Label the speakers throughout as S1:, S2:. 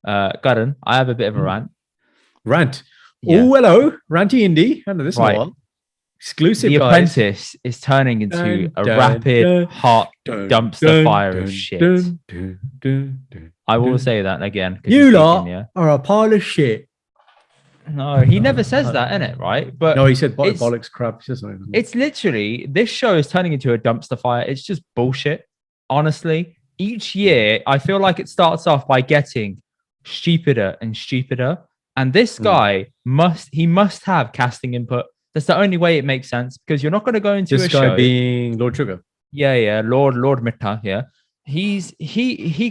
S1: Gordon, I have a bit of a rant.
S2: Rant.
S1: Yeah.
S2: Oh, hello, Ranty Indy. I know this one. Exclusive.
S1: The
S2: guys.
S1: Apprentice is turning into a rapid, hot dumpster fire of shit. I will say that again.
S2: You lot are a pile of shit.
S1: No, he never says that, innit? Right? But
S2: no, he said bollocks crap.
S1: It's literally, this show is turning into a dumpster fire. It's just bullshit. Honestly, each year I feel like it starts off by getting stupider and stupider. And this guy must have casting input. That's the only way it makes sense, because you're not going to go into
S2: this
S1: a
S2: guy
S1: show.
S2: Being Lord Sugar.
S1: Yeah, Lord Mitta. Yeah, he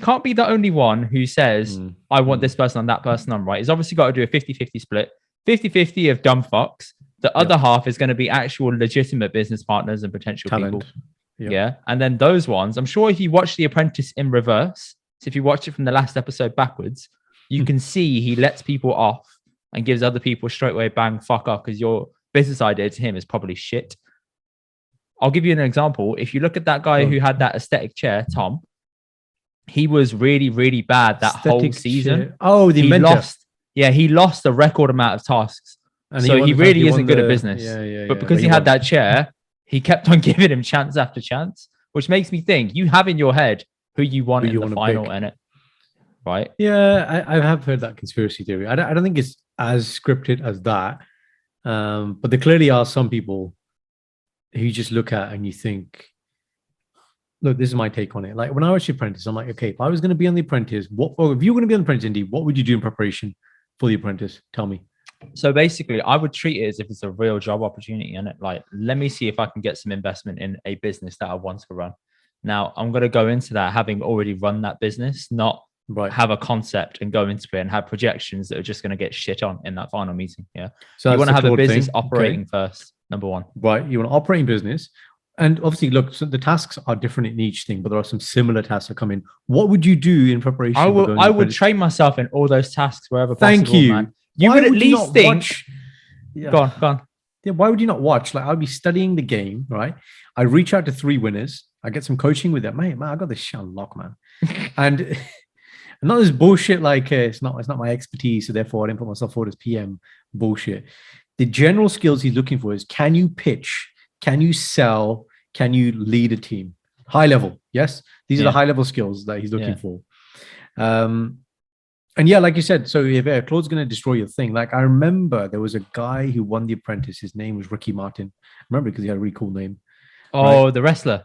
S1: can't be the only one who says I want this person on that person on, right? He's obviously got to do a 50-50 split. 50-50 of dumb fucks. The other half is going to be actual legitimate business partners and potential people. Yep. Yeah, and then those ones, I'm sure if you watch The Apprentice in reverse, so if you watch it from the last episode backwards, you can see he lets people off and gives other people straight away bang fuck off, because your business idea to him is probably shit. I'll give you an example. If you look at that guy who had that aesthetic chair, Tom, he was really, really bad that whole season.
S2: Chair. Oh, the inventor.
S1: He lost a record amount of tasks. And so he really isn't good at business. But because he had that chair, he kept on giving him chance after chance, which makes me think you have in your head who you want in the final, innit? Right?
S2: Yeah, I have heard that conspiracy theory. I don't think it's as scripted as that. But there clearly are some people who you just look at and you think, look, this is my take on it. Like when I watched The Apprentice, I'm like, okay, if I was going to be on The Apprentice, if you were going to be on The Apprentice, Indy, what would you do in preparation for The Apprentice? Tell me.
S1: So basically, I would treat it as if it's a real job opportunity, and like, let me see if I can get some investment in a business that I want to run. Now, I'm going to go into that having already run that business, not have a concept and go into it and have projections that are just going to get shit on in that final meeting. Yeah. So you want to have a business operating first, number one.
S2: Right. You want to operate in business. And obviously, look, so the tasks are different in each thing, but there are some similar tasks that come in. What would you do in preparation?
S1: I would train myself in all those tasks wherever possible.
S2: Thank you.
S1: Man. You would at least think. Go on.
S2: Yeah, why would you not watch? Like, I'd be studying the game, right? I reach out to 3 winners. I get some coaching with them. Man, I got this shit on lock, man. And not this bullshit like it's not my expertise, so therefore I didn't put myself forward as PM bullshit. The general skills he's looking for is, can you pitch? Can you sell? Can you lead a team? High level, yes? These are the high level skills that he's looking for. And yeah, like you said, so if Claude's going to destroy your thing, like I remember there was a guy who won The Apprentice. His name was Ricky Martin. I remember because he had a really cool name.
S1: Oh, right? The wrestler.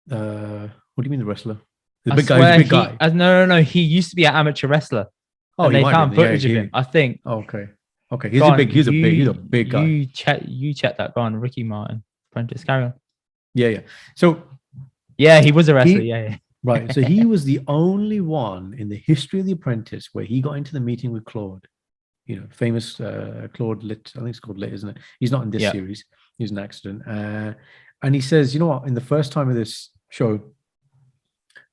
S2: What do you mean the wrestler? The big guy. He's a big guy.
S1: No. He used to be an amateur wrestler. Oh, and they found footage of him, I think.
S2: Okay. He's a big guy.
S1: You check that. Go on, Ricky Martin, Apprentice. Carry on.
S2: Yeah. So
S1: yeah, he was a wrestler.
S2: Right. So he was the only one in the history of The Apprentice where he got into the meeting with Claude. You know, famous Claude Litt. I think it's called Litt, isn't it? He's not in this series. He was an accident. And he says, you know what? In the first time of this show,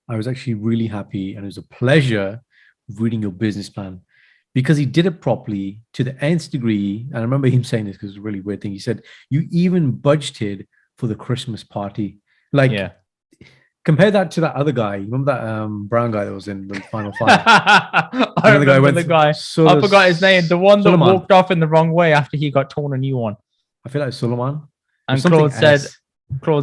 S2: I was actually really happy, and it was a pleasure reading your business plan, because he did it properly to the nth degree. And I remember him saying this because it's a really weird thing. He said, you even budgeted for the Christmas party. Like, compare that to that other guy. You remember that brown guy that was in the final fight?
S1: I remember the guy. I forgot his name. The one that walked off in the wrong way after he got torn a new one.
S2: I feel like Suleiman.
S1: And Claude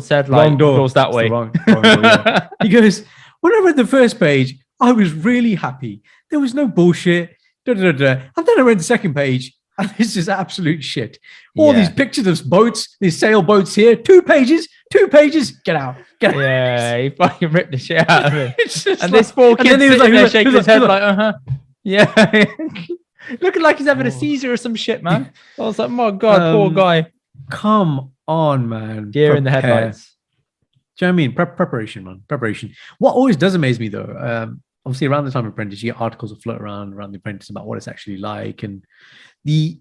S1: said, like, wrong door. Goes that way.
S2: Wrong door, yeah. He goes, when I read the first page, I was really happy. There was no bullshit. And then I read the second page, and this is absolute shit. All these pictures of boats, these sailboats here, 2 pages, get out.
S1: Yeah, he fucking ripped the shit out of it. And this poor kid sitting there shaking his head like, yeah. Looking like he's having a seizure or some shit, man. I was like, my God, poor guy.
S2: Come on, man.
S1: Deer in the headlights.
S2: Do you know what I mean? Preparation, man. Preparation. What always does amaze me, though, obviously around the time of Apprentice, you get articles that float around The Apprentice about what it's actually like, and the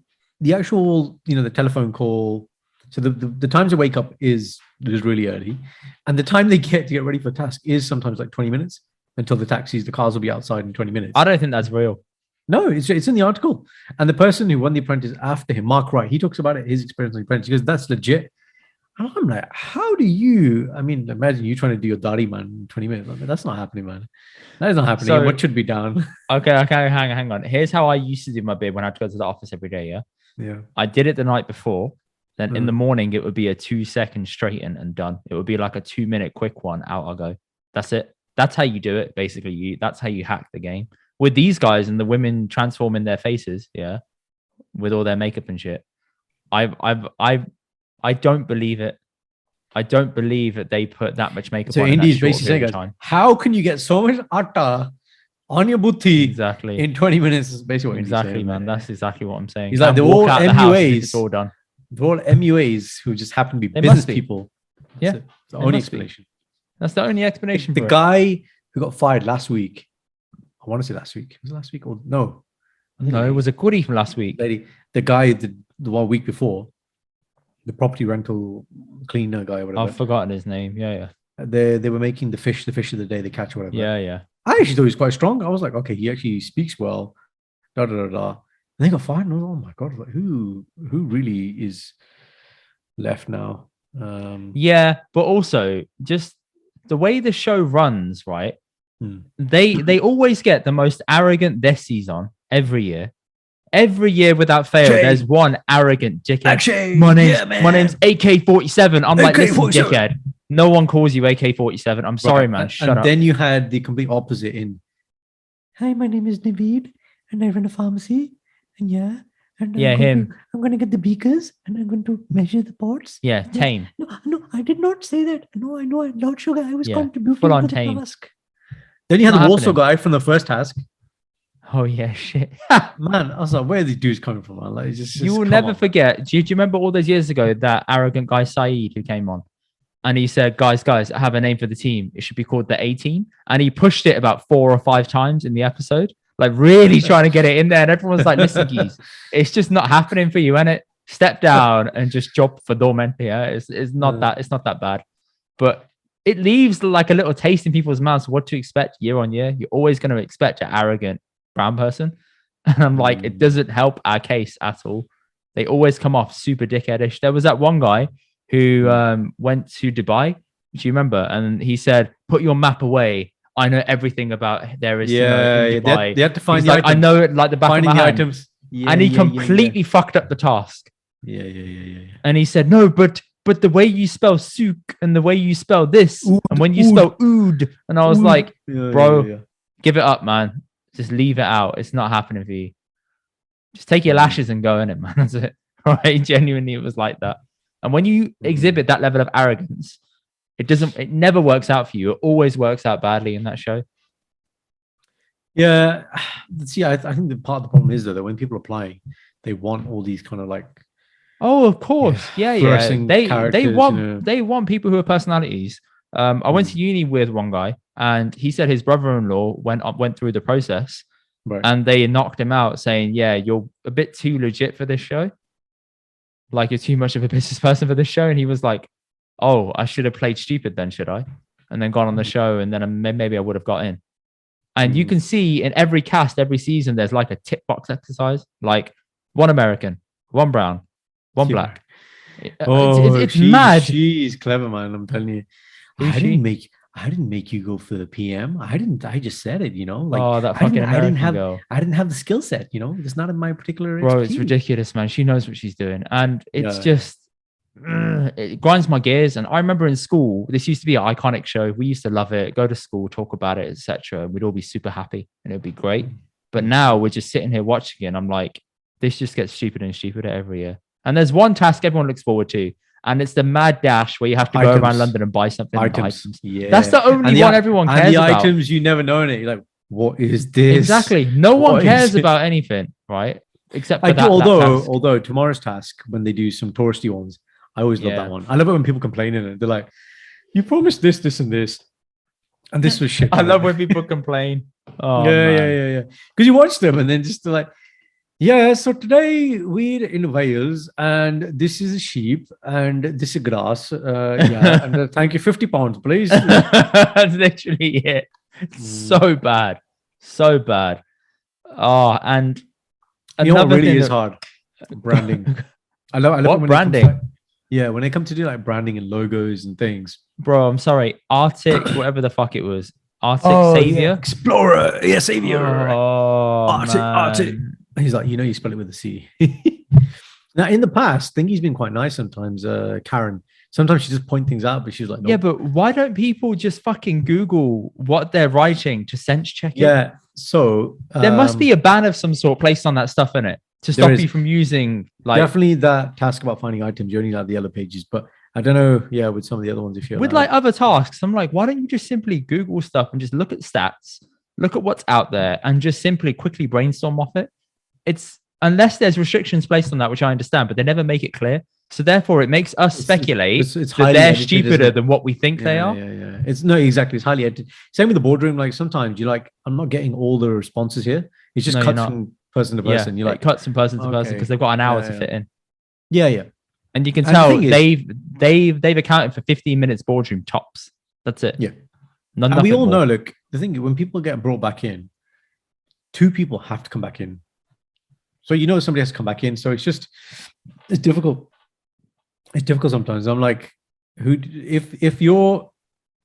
S2: actual, the telephone call. So the times they wake up is really early, and the time they get to get ready for task is sometimes like 20 minutes until the cars will be outside in 20 minutes.
S1: I don't think that's real.
S2: No, it's in the article. And the person who won The Apprentice after him, Mark Wright, he talks about it, his experience on The Apprentice. He goes, that's legit. And I'm like, how do you? I mean, imagine you trying to do your dari, man, in 20 minutes. I mean, that's not happening, man. That is not happening.
S1: So
S2: What should be done?
S1: okay, hang on. Here's how I used to do my beard when I had to go to the office every day. Yeah,
S2: Yeah.
S1: I did it the night before. Then in the
S2: Mm.
S1: morning, it would be a 2 second straighten and done. It would be like a 2 minute quick one. Out I go. That's it. That's how you do it. Basically, that's how you hack the game. With these guys and the women transforming their faces, yeah, with all their makeup and shit. I don't believe it. I don't believe that they put that much makeup
S2: So
S1: on in that
S2: Indy's
S1: short
S2: basically
S1: period
S2: saying,
S1: of
S2: guys,
S1: time.
S2: how can you get so much atta on your butti
S1: Exactly.
S2: in 20 minutes? Is basically what Indy's
S1: Exactly,
S2: saying,
S1: man. That's exactly what I'm saying.
S2: He's like,
S1: And
S2: they're
S1: walk
S2: all
S1: out the house as if it's
S2: MUAs.
S1: all done.
S2: They're all MUAs who just happen to be
S1: They
S2: business
S1: must be.
S2: people.
S1: Yeah,
S2: That's the
S1: they
S2: only
S1: must be.
S2: explanation.
S1: That's the only explanation
S2: The
S1: for it.
S2: guy who got fired last week, I want to say last week. Was it last week or no?
S1: No, it was a goodie from last week.
S2: The guy, the 1 week before, the property rental cleaner guy, whatever.
S1: I've forgotten his name. Yeah.
S2: They were making the fish of the day they catch, whatever.
S1: Yeah.
S2: I actually thought he was quite strong. I was like, okay, he actually speaks well. Da da da da. And they got fired. And I was like, oh my god, like, who really is left now?
S1: Yeah, but also just the way the show runs, right? They always get the most arrogant Desies on every year. Every year without fail, there's one arrogant dickhead. My name's AK-47. I'm like, listen, dickhead. No one calls you AK-47. I'm sorry, man. Shut up.
S2: And then you had the complete opposite in. Hi, my name is Naveed, and I run a pharmacy. And yeah, and I'm going to get the beakers, and I'm going to measure the pots.
S1: Yeah, tame.
S2: No, I did not say that. No, I know, Lord Sugar. I was contributing
S1: full on
S2: to the
S1: tame.
S2: task. Then you had the Warsaw guy from the first task.
S1: Oh yeah, shit.
S2: Man, I was like, where are these dudes coming from, man? Like,
S1: you will never forget. Do you remember all those years ago that arrogant guy Saeed who came on? And he said, guys, I have a name for the team. It should be called the A-Team. And he pushed it about 4 or 5 times in the episode, like really trying to get it in there. And everyone's like, listen, geez, it's just not happening for you, innit? Step down and just job for Dormente. Yeah? It's not that bad. But it leaves like a little taste in people's mouths what to expect year on year. You're always going to expect an arrogant brown person. And I'm like, it doesn't help our case at all. They always come off super dickheadish. There was that one guy who went to Dubai. Do you remember? And he said, put your map away. I know everything about there is to know in Dubai.
S2: They had to find
S1: the items. I know it like the back
S2: finding
S1: of my hand.
S2: items. Yeah,
S1: and he completely fucked up the task.
S2: Yeah.
S1: And he said, no, but the way you spell souk and the way you spell this and when you spell oud. And I was like, bro, give it up, man. Just leave it out. It's not happening for you. Just take your lashes and go in it, man. That's it. Right? Genuinely, it was like that. And when you exhibit that level of arrogance, it never works out for you. It always works out badly in that show.
S2: Yeah. See, I think the part of the problem is though that when people are applying, they want all these kind of like.
S1: Oh, of course. Yeah. They want people who are personalities. I went to uni with one guy, and he said his brother-in-law went through the process, and they knocked him out, saying, "Yeah, you're a bit too legit for this show. Like you're too much of a business person for this show." And he was like, "Oh, I should have played stupid then, should I?" And then gone on the show, and then maybe I would have got in. And you can see in every cast, every season, there's like a tick box exercise, like one American, one brown, one black. It's mad.
S2: She's clever, man. I'm telling you. I didn't make you go for the PM. I just said it, you know. Like,
S1: that fucking American girl.
S2: I didn't have the skill set, you know. It's not in my particular
S1: Bro, expertise. It's ridiculous, man. She knows what she's doing. And it's just it grinds my gears. And I remember in school, this used to be an iconic show. We used to love it, go to school, talk about it, etc. We'd all be super happy and it'd be great. But now we're just sitting here watching it, and I'm like, this just gets stupider and stupider every year. And there's one task everyone looks forward to. And it's the mad dash where you have to go around London and buy something. Items. Yeah. That's the only one everyone cares about.
S2: And the items you never know in it. You're like, what is this?
S1: Exactly. No one cares about anything, right? Except for that.
S2: Although tomorrow's task, when they do some touristy ones, I always love that one. I love it when people complain in it. They're like, you promised this, this, and this. And this was shit.
S1: I love when people complain. Oh,
S2: yeah. Because you watch them and then just like, yeah, so today we're in Wales, and this is a sheep, and this is grass. And thank you, £50, please.
S1: That's literally it. So bad. Oh, and
S2: you know what really is hard? Branding. I love
S1: what branding?
S2: Yeah, when they come to do like branding and logos and things.
S1: Bro, I'm sorry. Arctic, whatever the fuck it was. Arctic
S2: Oh yeah,
S1: Savior.
S2: Explorer, yeah, Savior,
S1: Oh
S2: Arctic.
S1: man.
S2: He's like, you spell it with a C. Now, in the past, I think he's been quite nice sometimes. Karen, sometimes she just point things out, but she's like, nope.
S1: Yeah, but why don't people just fucking Google what they're writing to sense check it?
S2: Yeah, so
S1: there must be a ban of some sort placed on that stuff in it to stop you from using like
S2: definitely that task about finding items. You only have the yellow pages, but I don't know. Yeah, with some of the other ones, if you're
S1: with like other tasks, I'm like, why don't you just simply Google stuff and just look at stats, look at what's out there, and just simply quickly brainstorm off it? It's unless there's restrictions placed on that, which I understand, but they never make it clear. So therefore, it makes us speculate
S2: it's
S1: that they're stupider than what we think they are.
S2: Yeah. It's no, exactly. It's highly edited. Same with the boardroom. Like sometimes you're like, I'm not getting all the responses here. It's just cuts from person to person. You're like,
S1: cuts from person to person because they've got an hour to fit in.
S2: Yeah.
S1: And you can tell they've accounted for 15 minutes boardroom tops. That's it.
S2: Yeah. And we all know, look, the thing when people get brought back in, 2 people have to come back in. So somebody has to come back in. So it's difficult. It's difficult sometimes. I'm like, if you're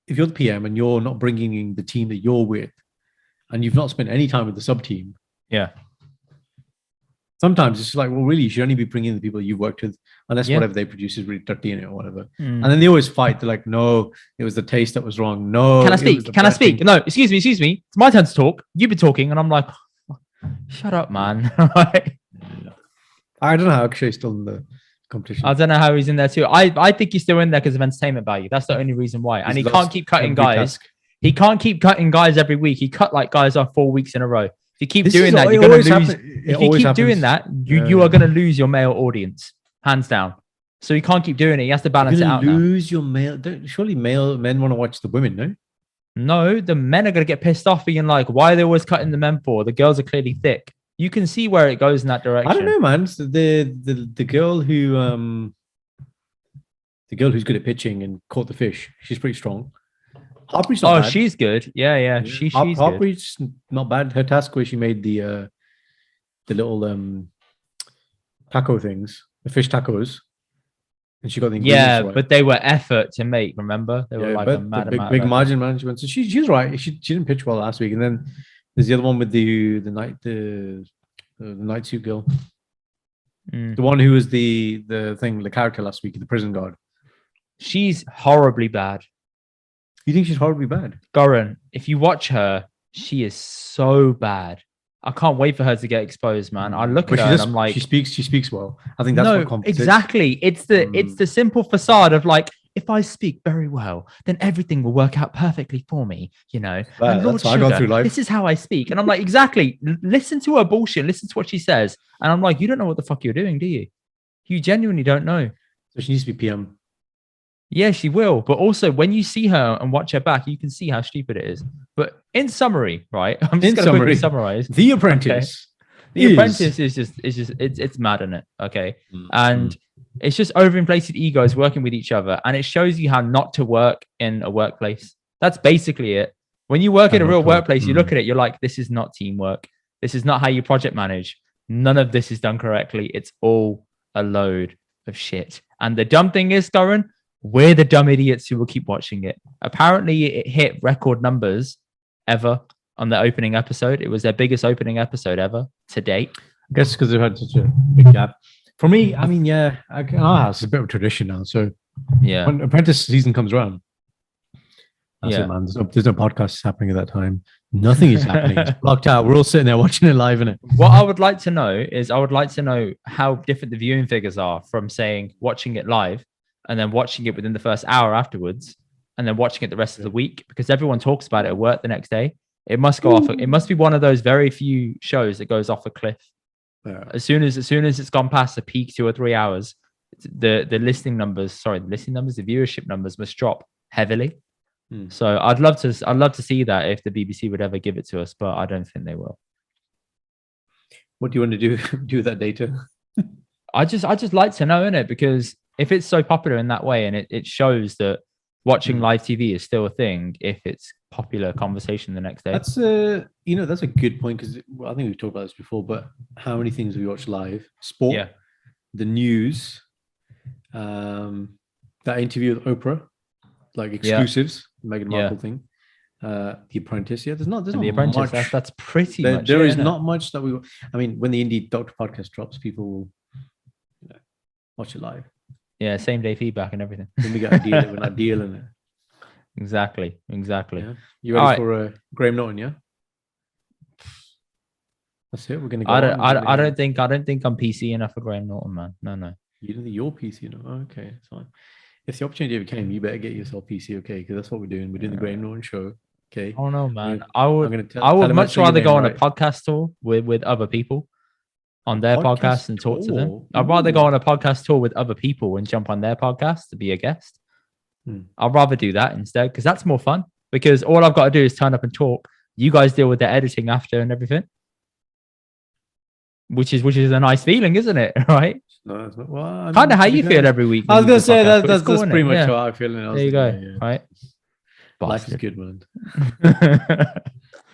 S2: the PM and you're not bringing in the team that you're with, and you've not spent any time with the sub team, sometimes it's like, well, really, you should only be bringing the people you've worked with, unless whatever they produce is really dirty in it or whatever. And then they always fight. They're like, no, it was the taste that was wrong. No,
S1: can I speak? Can I speak? No, excuse me. It's my turn to talk. You've been talking, and I'm like, shut up, man.
S2: I don't know how Akshay's still in the competition.
S1: I don't know how he's in there too. I think he's still in there because of entertainment value. That's the only reason why. And he can't keep cutting guys. He can't keep cutting guys every week. He cut like guys off 4 weeks in a row. If you keep doing that, you're going to lose. If you keep doing that, you are going to lose your male audience, hands down. So he can't keep doing it. He has to balance it out.
S2: Lose your male. Surely men want to watch the women, no?
S1: No, the men are going to get pissed off being like, why are they always cutting the men for? The girls are clearly thick. You can see where it goes in that direction.
S2: I don't know, man. So the girl who's good at pitching and caught the fish, she's pretty strong. Harpreet's not bad.
S1: She's good. Yeah. She's
S2: Harpreet's not bad. Her task where she made the little taco things, the fish tacos, and she got the ingredients right.
S1: But they were effort to make. Remember, they were like a mad
S2: big margin management. So she's right. She didn't pitch well last week, and then there's the other one with the night suit girl, the one who was the character last week, the prison guard.
S1: She's horribly bad.
S2: You think she's horribly bad?
S1: Goran, if you watch her, she is so bad. I can't wait for her to get exposed, man. I look at her and I'm like,
S2: she speaks well. I think that's what compensates.
S1: Exactly. It's the simple facade of like, if I speak very well, then everything will work out perfectly for me, and
S2: that's how I go through life.
S1: This is how I speak. And I'm like, exactly. Listen to her bullshit. Listen to what she says. And I'm like, you don't know what the fuck you're doing, do you? You genuinely don't know.
S2: So she needs to be PM.
S1: Yeah, she will. But also, when you see her and watch her back, you can see how stupid it is. But in summary, right? I'm just going to quickly summarize.
S2: The Apprentice.
S1: Okay? The Apprentice is just it's mad, isn't it? Okay. And it's just overinflated egos working with each other. And it shows you how not to work in a workplace. That's basically it. When you work in a real workplace, you look at it, you're like, this is not teamwork. This is not how you project manage. None of this is done correctly. It's all a load of shit. And the dumb thing is, Goran, we're the dumb idiots who will keep watching it. Apparently, it hit record numbers ever on the opening episode. It was their biggest opening episode ever to date.
S2: I guess because they've had such a big gap. For me, I mean, it's a bit of a tradition now. So when Apprentice season comes around, that's it, man. There's no podcasts happening at that time. Nothing is happening. It's blocked out. We're all sitting there watching it live, innit?
S1: What I would like to know is how different the viewing figures are from saying watching it live and then watching it within the first hour afterwards, and then watching it the rest of the week, because everyone talks about it at work the next day. It must go off. It must be one of those very few shows that goes off a cliff. Yeah. As soon as it's gone past the peak 2 or 3 hours, the viewership numbers must drop heavily. So I'd love to see that if the BBC would ever give it to us, but I don't think they will.
S2: What do you want to do with that data?
S1: I just like to know, innit? Because if it's so popular in that way, and it shows that watching live TV is still a thing, if it's popular conversation the next day.
S2: That's that's a good point, because I think we've talked about this before, but how many things we watch live? Sport, the news, That interview with Oprah, like exclusives, Meghan Markle thing. The Apprentice. Yeah, there's not
S1: The Apprentice.
S2: much.
S1: That's pretty much.
S2: There is not much that we. I mean, when the Indy Doctor podcast drops, people will watch it live.
S1: Yeah, same day feedback and everything.
S2: Then we got to deal it. We're not dealing it.
S1: Exactly.
S2: Yeah. You ready for Graham Norton? Yeah. That's it. We're gonna go.
S1: I don't think I'm PC enough for Graham Norton, man. No.
S2: You don't think you're PC enough? Okay, that's fine. If the opportunity ever came, you better get yourself PC, okay? Because that's what we're doing. We're doing the Graham Norton show, okay?
S1: Oh no, man.
S2: I
S1: would much rather go on a podcast tour with other people on their podcast and talk to them. I'd rather go on a podcast tour with other people and jump on their podcast to be a guest. I'd rather do that instead because that's more fun. Because all I've got to do is turn up and talk. You guys deal with the editing after and everything. Which is a nice feeling, isn't it? Right?
S2: No, it's not. Well,
S1: kind of how you feel every week.
S2: I was gonna say that's pretty much how I feel.
S1: There you go. Right?
S2: Life is good, man.